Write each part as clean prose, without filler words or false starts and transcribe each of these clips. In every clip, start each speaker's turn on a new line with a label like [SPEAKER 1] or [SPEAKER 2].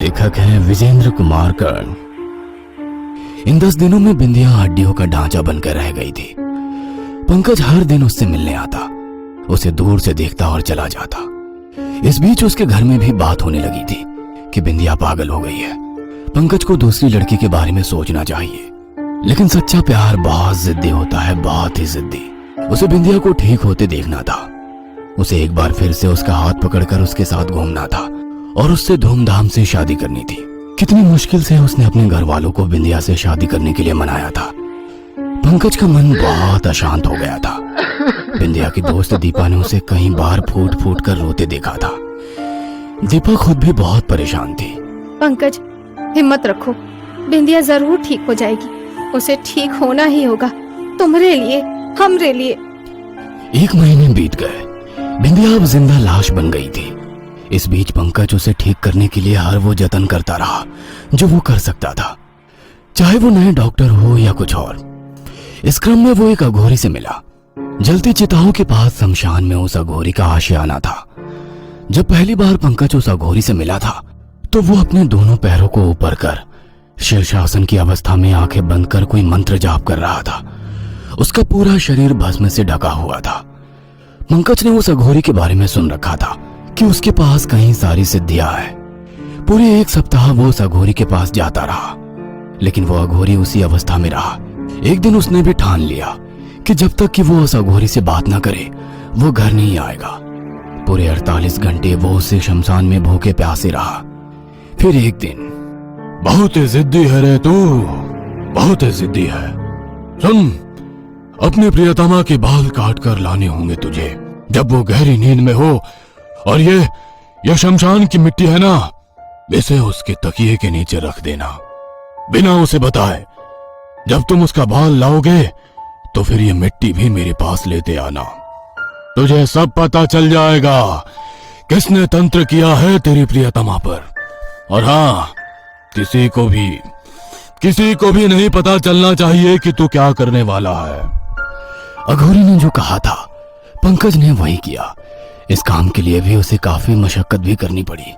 [SPEAKER 1] लेखक हैं विजेंद्र कुमार कर्ण। इन 10 दिनों में बिंदिया हड्डियों का ढांचा बनकर रह गई थी। पंकज हर दिन उससे मिलने आता, उसे दूर से देखता और चला जाता। इस बीच उसके घर में भी बात होने लगी थी कि बिंदिया पागल हो गई है। पंकज को दूसरी लड़की के बारे में सोचना चाहिए, लेकिन सच्चा प्यार बहुत जिद्दी होता है, बहुत ही जिद्दी। उसे बिंदिया को ठीक होते देखना था। उसे एक बार फिर से उसका हाथ पकड़कर उसके साथ घूमना था और उससे धूमधाम से शादी करनी थी। कितनी मुश्किल से उसने अपने घर वालों को बिंदिया से शादी करने के लिए मनाया था। पंकज का मन बहुत अशांत हो गया था। बिंदिया की दोस्त दीपा ने उसे कई बार फूट फूट कर रोते देखा था। दीपा खुद भी बहुत परेशान थी।
[SPEAKER 2] पंकज, हिम्मत रखो, बिंदिया जरूर ठीक हो जाएगी। उसे ठीक होना ही होगा, तुम्हारे लिए, हमरे लिए।
[SPEAKER 1] 1 महीने बीत गए। बिंदिया अब जिंदा लाश बन गई थी। इस बीच पंकज उसे ठीक करने के लिए हर वो जतन करता रहा जो वो कर सकता था, चाहे वो नए डॉक्टर हो या कुछ और। इस क्रम में वो एक अघोरी से मिला। जलती चिताओं के पास शमशान में उस अघोरी का आशियाना था। जब पहली बार पंकज उस अघोरी से मिला था तो वो अपने दोनों पैरों को ऊपर कर शीर्षासन की अवस्था में आंखें बंद कर कोई मंत्र जाप कर रहा था। उसका पूरा शरीर भस्म से ढका हुआ था। पंकज ने उस अघोरी के बारे में सुन रखा था कि उसके पास कई सारी सिद्धियां हैं। पूरे 1 सप्ताह वो उस अघोरी के पास जाता रहा, लेकिन वो अघोरी उसी अवस्था में रहा। एक दिन उसने भी ठान लिया कि जब तक कि वो उस अघोरी से बात ना करे वो घर नहीं आएगा। पूरे 48 घंटे वो उसे शमशान में भूखे प्यासे रहा। फिर एक दिन,
[SPEAKER 3] बहुत ही जिद्दी है रे तू, बहुत ही जिद्दी है। सुन, अपने प्रियतमा के बाल काट कर लाने होंगे तुझे जब वो गहरी नींद में हो। और ये शमशान की मिट्टी है ना, इसे उसके तकिए के नीचे रख देना बिना उसे बताए। जब तुम उसका बाल लाओगे तो फिर ये मिट्टी भी मेरे पास लेते आना। तुझे सब पता चल जाएगा किसने तंत्र किया है तेरी प्रियतमा पर। और हाँ, किसी को भी नहीं पता चलना चाहिए कि तू क्या करने वाला है।
[SPEAKER 1] अघोरी ने जो कहा था पंकज ने वही किया। इस काम के लिए भी उसे काफी मशक्कत भी करनी पड़ी।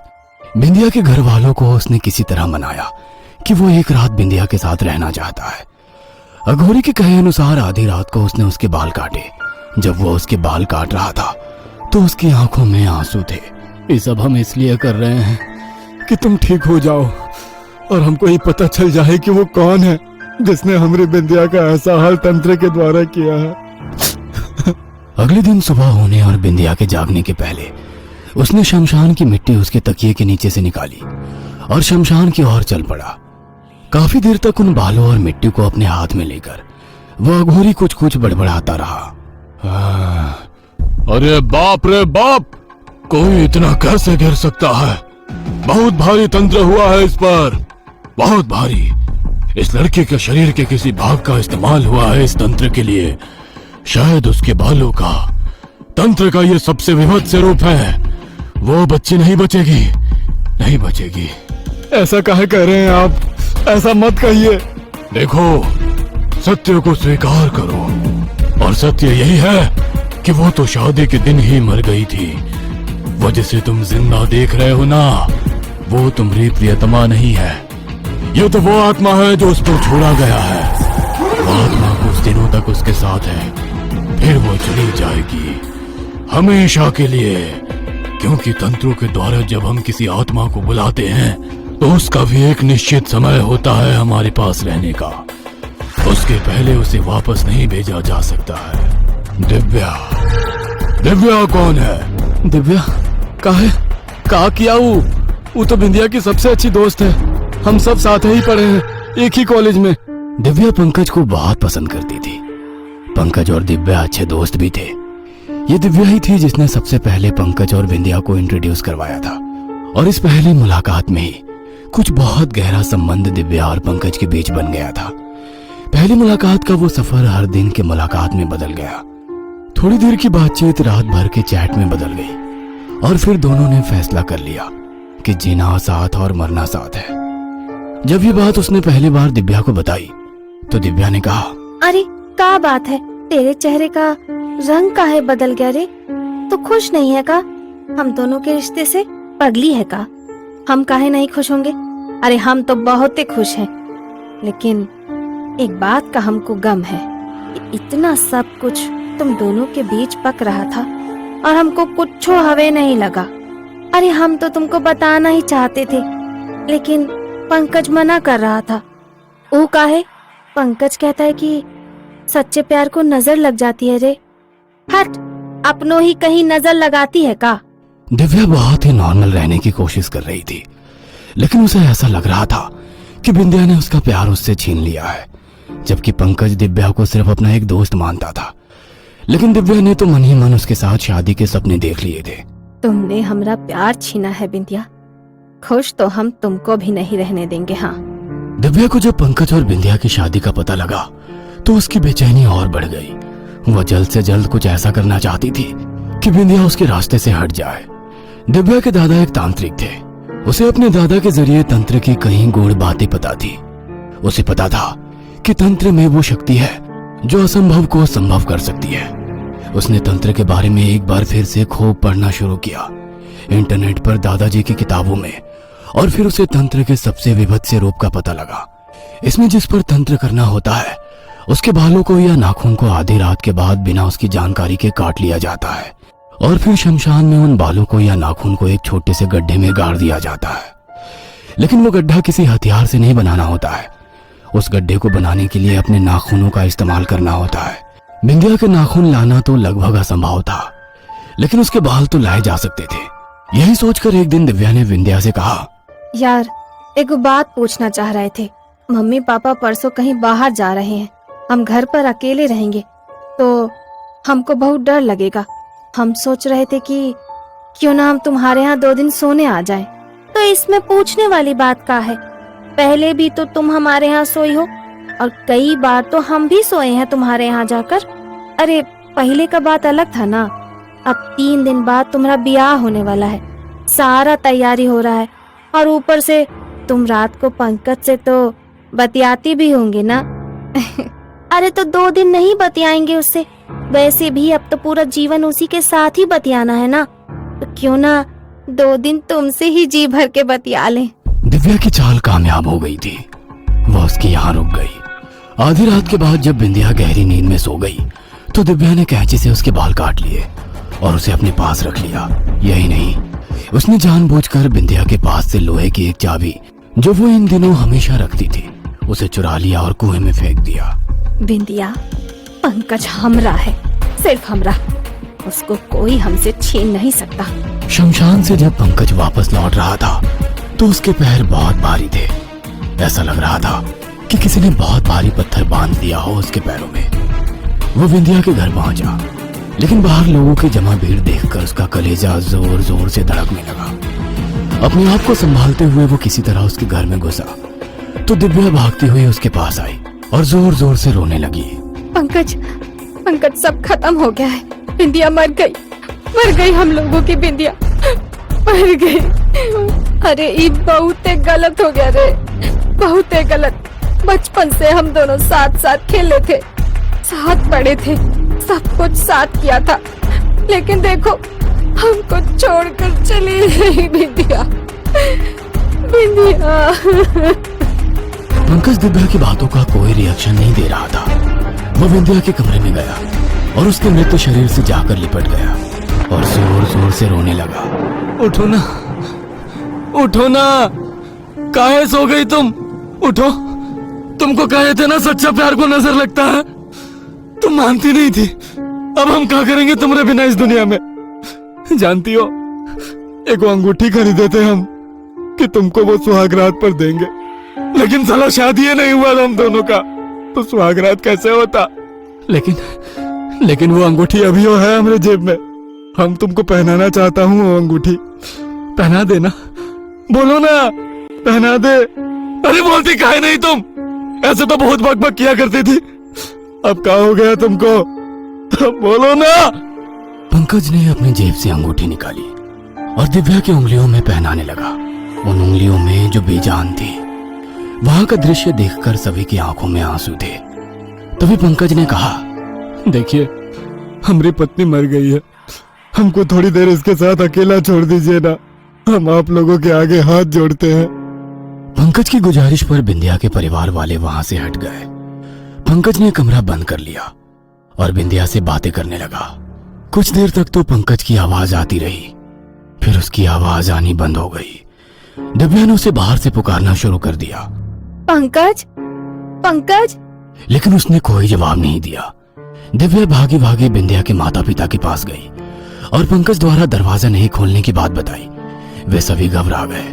[SPEAKER 1] बिंदिया के घर वालों को उसने किसी तरह मनाया कि वो एक रात बिंदिया के साथ रहना चाहता है। अघोरी के कहे अनुसार आधी रात को उसने उसके बाल काटे। जब वो उसके बाल काट रहा था तो उसकी आंखों में आंसू थे।
[SPEAKER 4] ये सब हम इसलिए कर रहे हैं कि तुम ठीक हो जाओ और हमको ये पता चल जाए कि वो कौन है जिसने हमारी बिंदिया का ऐसा हाल तंत्र के द्वारा किया है।
[SPEAKER 1] अगले दिन सुबह होने और बिंदिया के जागने के पहले उसने शमशान की मिट्टी उसके तकिए के नीचे से निकाली और शमशान की ओर चल पड़ा। काफी देर तक उन बालों और मिट्टी को अपने हाथ में लेकर वो अघोरी कुछ कुछ बड़बड़ाता रहा।
[SPEAKER 3] अरे बाप रे बाप, कोई इतना कैसे गिर सकता है? बहुत भारी तंत्र हुआ है इस पर, बहुत भारी। इस लड़के के शरीर के किसी भाग का इस्तेमाल हुआ है इस तंत्र के लिए। शायद उसके बालों का। तंत्र का ये सबसे विभत्स रूप है। वो बच्ची नहीं बचेगी, नहीं बचेगी।
[SPEAKER 4] ऐसा काहे कह रहे हैं आप? ऐसा मत कहिए।
[SPEAKER 3] देखो, सत्य को स्वीकार करो, और सत्य यही है कि वो तो शादी के दिन ही मर गई थी। वो जिसे तुम जिंदा देख रहे हो ना, वो तुम्हारी प्रियतमा नहीं है। ये तो वो आत्मा है जो उसको छोड़ा गया है। वो आत्मा कुछ दिनों तक उसके साथ है, फिर वो चली जाएगी हमेशा के लिए। क्योंकि तंत्रों के द्वारा जब हम किसी आत्मा को बुलाते हैं तो उसका भी एक निश्चित समय होता है हमारे पास रहने का। उसके पहले उसे वापस नहीं भेजा जा सकता है। दिव्या, दिव्या कौन है?
[SPEAKER 4] दिव्या का किया? वो तो बिंदिया की सबसे अच्छी दोस्त है। हम सब साथ ही पढ़े हैं, एक ही कॉलेज में।
[SPEAKER 1] दिव्या पंकज को बहुत पसंद करती थी। पंकज और दिव्या अच्छे दोस्त भी थे। ये दिव्या ही थी जिसने सबसे पहले पंकज और बिंदिया को इंट्रोड्यूस करवाया था। और इस पहली मुलाकात में ही कुछ बहुत गहरा संबंध दिव्या और पंकज के बीच बन गया था। पहली मुलाकात का वो सफर हर दिन की मुलाकात में बदल गया। थोड़ी देर की बातचीत रात भर के चैट में बदल गई और फिर दोनों ने फैसला कर लिया कि जीना साथ और मरना साथ है। जब ये बात उसने पहली बार दिव्या को बताई तो दिव्या ने कहा,
[SPEAKER 2] अरे क्या बात है, तेरे चेहरे का रंग काहे बदल गया रे? तो खुश नहीं है का? हम दोनों के रिश्ते से पगली है का? हम काहे नहीं खुश होंगे? अरे हम तो बहुत ही खुश हैं, लेकिन एक बात का हमको गम है कि इतना सब कुछ तुम दोनों के बीच पक रहा था और हमको कुछ हवे नहीं लगा। अरे हम तो तुमको बताना ही चाहते थे, लेकिन पंकज मना कर रहा था। वो काहे? पंकज कहता है कि सच्चे प्यार को नजर लग जाती है रे। हट, अपनों ही कहीं नजर लगाती है का?
[SPEAKER 1] दिव्या बहुत ही नॉर्मल रहने की कोशिश कर रही थी, लेकिन उसे ऐसा लग रहा था कि बिंदिया ने उसका प्यार उससे छीन लिया है, जबकि पंकज दिव्या को सिर्फ अपना एक दोस्त मानता था। लेकिन दिव्या ने तो मन ही मन उसके साथ शादी के सपने देख लिए थे।
[SPEAKER 2] तुमने हमरा प्यार छीना है बिंदिया, खुश तो हम तुमको भी नहीं रहने देंगे। हाँ,
[SPEAKER 1] दिव्या को जब पंकज और बिंदिया की शादी का पता लगा तो उसकी बेचैनी और बढ़ गई। वह जल्द से जल्द कुछ ऐसा करना चाहती थी कि बिंदिया उसके रास्ते से हट जाए। दिव्या के दादा एक तांत्रिक थे। उसे अपने दादा के जरिए तंत्र की कई गूढ़ बातें पता थी। उसे पता था कि तंत्र में वो शक्ति है जो असंभव को संभव कर सकती है। उसने तंत्र के बारे में एक बार फिर से खूब पढ़ना शुरू किया, इंटरनेट पर दादाजी की किताबों में, और फिर उसे तंत्र के सबसे विभत्स रूप का पता लगा। इसमें जिस पर तंत्र करना होता है उसके बालों को या नाखून को आधी रात के बाद बिना उसकी जानकारी के काट लिया जाता है और फिर शमशान में उन बालों को या नाखून को एक छोटे से गड्ढे में गाड़ दिया जाता है। लेकिन वो गड्ढा किसी हथियार से नहीं बनाना होता है। उस गड्ढे को बनाने के लिए अपने नाखूनों का इस्तेमाल करना होता है। बिंदिया के नाखून लाना तो लगभग असंभव था, लेकिन उसके बाल तो लाए जा सकते थे। यही सोचकर एक दिन दिव्या ने बिंदिया से कहा,
[SPEAKER 2] यार एक बात पूछना चाह रहे थे। मम्मी पापा परसों कहीं बाहर जा रहे हैं, हम घर पर अकेले रहेंगे तो हमको बहुत डर लगेगा। हम सोच रहे थे कि क्यों ना हम तुम्हारे यहाँ 2 दिन सोने आ जाएं। तो इसमें पूछने वाली बात का है? पहले भी तो तुम हमारे यहाँ सोई हो और कई बार तो हम भी सोए हैं तुम्हारे यहाँ जाकर। अरे पहले का बात अलग था ना। अब 3 दिन बाद तुम्हारा ब्याह होने वाला है, सारा तैयारी हो रहा है और ऊपर से तुम रात को पंकज से तो बतियाती भी होंगे ना। अरे तो 2 दिन नहीं बतियाएंगे उससे, वैसे भी अब तो पूरा जीवन उसी के साथ ही बतियाना है ना, तो क्यों ना 2 दिन तुमसे ही जी भर के बतिया लें।
[SPEAKER 1] दिव्या की चाल कामयाब हो गई थी। वह उसके यहाँ रुक गई। आधी रात के बाद जब बिंदिया गहरी नींद में सो गई तो दिव्या ने कैंची से उसके बाल काट लिए और उसे अपने पास रख लिया। यही नहीं, उसने जानबूझकर बिंदिया के पास से लोहे की एक चाबी जो वो इन दिनों हमेशा रखती थी उसे चुरा लिया और कुएं में फेंक दिया।
[SPEAKER 2] बिंदिया, पंकज हमरा है, सिर्फ हमरा, उसको कोई हमसे छीन नहीं सकता।
[SPEAKER 1] शमशान से जब पंकज वापस लौट रहा था तो उसके पैर बहुत भारी थे। ऐसा लग रहा था कि किसी ने बहुत भारी पत्थर बांध दिया हो उसके पैरों में। वो बिंदिया के घर पहुंचा, लेकिन बाहर लोगों की जमा भीड़ देखकर उसका कलेजा जोर जोर से धड़कने लगा। अपने आप को संभालते हुए वो किसी तरह उसके घर में घुसा तो दिव्या भागती हुई उसके पास आई और जोर जोर से रोने लगी।
[SPEAKER 2] पंकज, पंकज सब खत्म हो गया है, बिंदिया मर गई हम लोगों की बिंदिया मर गई। अरे ये बहुत गलत हो गया रे, बहुत गलत। बचपन से हम दोनों साथ साथ खेले थे, साथ पढ़े थे, सब कुछ साथ किया था, लेकिन देखो हमको छोड़कर चली गई बिंदिया।
[SPEAKER 1] पंकज दिव्या की बातों का कोई रिएक्शन नहीं दे रहा था। वो बिंदिया के कमरे में गया और उसके मृत शरीर से जाकर लिपट गया और जोर जोर से रोने लगा।
[SPEAKER 4] उठो ना, उठो ना, काहे सो गई तुम? उठो, तुमको कहे थे ना सच्चा प्यार को नजर लगता है, तुम मानती नहीं थी। अब हम क्या करेंगे तुम्हारे बिना इस दुनिया में? जानती हो, एक अंगूठी खरीदे थे हम कि तुमको वो सुहागरात पर देंगे, लेकिन साला शादी नहीं हुआ हम दोनों का, तो सुहागरात कैसे होता? लेकिन वो अंगूठी अभी वो है हमारे जेब में। हम तुमको पहनाना चाहता हूँ वो अंगूठी, पहना देना। बोलो ना, पहना दे। अरे बोलती काहे नहीं तुम? ऐसे तो बहुत बकबक किया करती थी, अब क्या हो गया तुमको? तो बोलो ना।
[SPEAKER 1] पंकज ने अपनी जेब से अंगूठी निकाली और दिव्या की उंगलियों में पहनाने लगा। उन उंगलियों में जो बेजान थी। वहां का दृश्य देखकर सभी की आंखों में आंसू थे। तभी पंकज ने कहा,
[SPEAKER 4] देखिए, हमारी पत्नी मर गई है, हमको थोड़ी देर इसके साथ अकेला छोड़ दीजिए ना। हम आप लोगों के आगे हाथ जोड़ते हैं।
[SPEAKER 1] पंकज की गुजारिश पर बिंदिया के परिवार वाले वहां से हट गए। पंकज ने कमरा बंद कर लिया और बिंदिया से बातें करने लगा। कुछ देर तक तो पंकज की आवाज आती रही, फिर उसकी आवाज आनी बंद हो गई। दिव्या ने उसे बाहर से पुकारना शुरू कर दिया,
[SPEAKER 2] पंकज, पंकज।
[SPEAKER 1] लेकिन उसने कोई जवाब नहीं दिया। दिव्या भागी भागी बिंदिया के माता पिता के पास गई और पंकज द्वारा दरवाजा नहीं खोलने की बात बताई। वे सभी घबरा गए।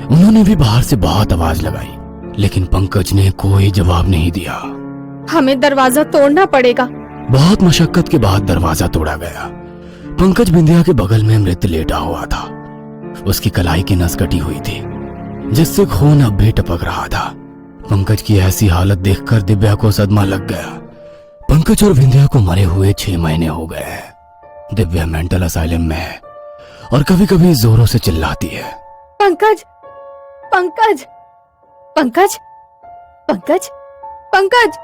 [SPEAKER 1] उन्होंने भी बाहर से बहुत आवाज लगाई, लेकिन पंकज ने कोई जवाब नहीं दिया।
[SPEAKER 2] हमें दरवाजा तोड़ना पड़ेगा।
[SPEAKER 1] बहुत मशक्कत के बाद दरवाजा तोड़ा गया। पंकज बिंदिया के बगल में मृत लेटा हुआ था। उसकी कलाई की नस कटी हुई थी, जिससे खून अब भी टपक रहा था। पंकज की ऐसी हालत देखकर दिव्या को सदमा लग गया। पंकज और बिंदिया को मरे हुए 6 महीने हो गए हैं। दिव्या मेंटल असाइलम में है और कभी कभी जोरों से चिल्लाती है,
[SPEAKER 2] पंकज, पंकज, पंकज, पंकज, पंकज।